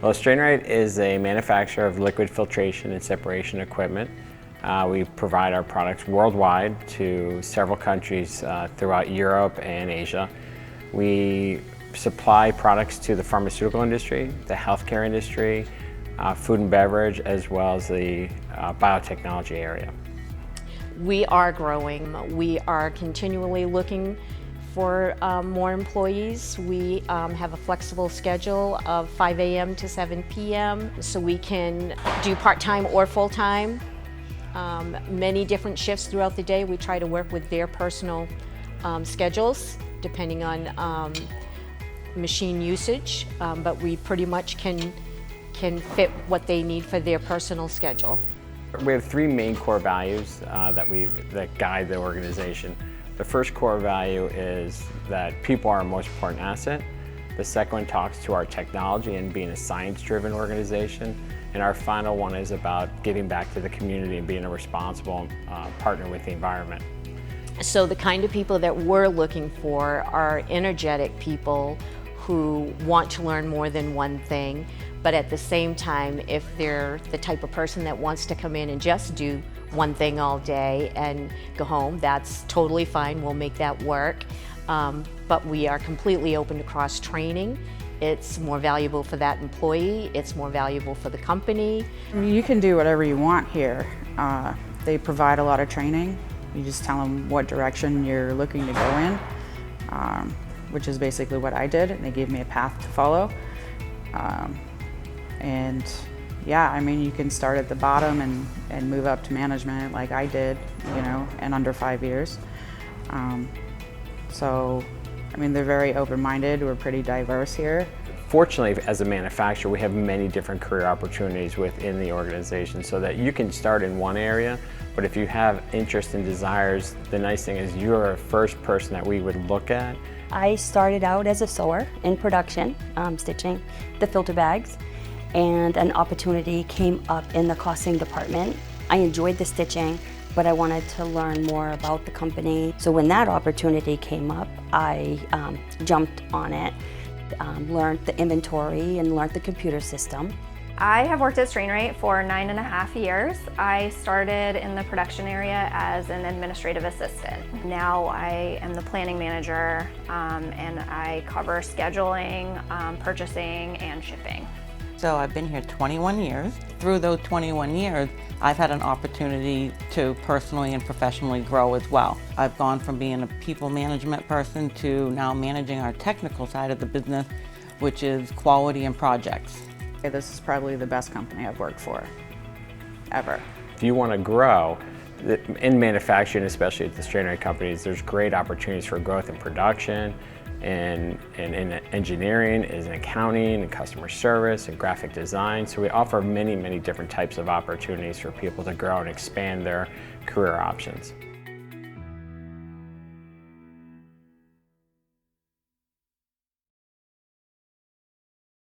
Well, Strainrite is a manufacturer of liquid filtration and separation equipment. We provide our products worldwide to several countries throughout Europe and Asia. We supply products to the pharmaceutical industry, the healthcare industry, food and beverage, as well as the biotechnology area. We are growing. We are continually looking for more employees. We have a flexible schedule of 5 a.m. to 7 p.m. so we can do part-time or full-time. Many different shifts throughout the day. We try to work with their personal schedules depending on machine usage, but we pretty much can fit what they need for their personal schedule. We have three main core values that guide the organization. The first core value is that people are our most important asset. The second one talks to our technology and being a science-driven organization. And our final one is about giving back to the community and being a responsible partner with the environment. So the kind of people that we're looking for are energetic people who want to learn more than one thing, but at the same time, if they're the type of person that wants to come in and just do one thing all day and go home, that's totally fine. We'll make that work. But we are completely open to cross-training. It's more valuable for that employee. It's more valuable for the company. I mean, you can do whatever you want here. They provide a lot of training. You just tell them what direction you're looking to go in, which is basically what I did, and they gave me a path to follow. And yeah, I mean, you can start at the bottom and move up to management like I did, you know, in under 5 years. So, I mean, they're very open-minded. We're pretty diverse here. Fortunately, as a manufacturer, we have many different career opportunities within the organization so that you can start in one area, but if you have interest and desires, the nice thing is you're the first person that we would look at. I started out as a sewer in production, stitching the filter bags, and an opportunity came up in the costing department. I enjoyed the stitching, but I wanted to learn more about the company. So when that opportunity came up, I jumped on it, learned the inventory and learned the computer system. I have worked at Strainrite for 9.5 years. I started in the production area as an administrative assistant. Now I am the planning manager and I cover scheduling, purchasing, and shipping. So I've been here 21 years. Through those 21 years, I've had an opportunity to personally and professionally grow as well. I've gone from being a people management person to now managing our technical side of the business, which is quality and projects. This is probably the best company I've worked for, ever. If you want to grow, in manufacturing, especially at the Strainrite companies, there's great opportunities for growth in production, and in engineering, in accounting, and customer service, and graphic design. So we offer many, many different types of opportunities for people to grow and expand their career options.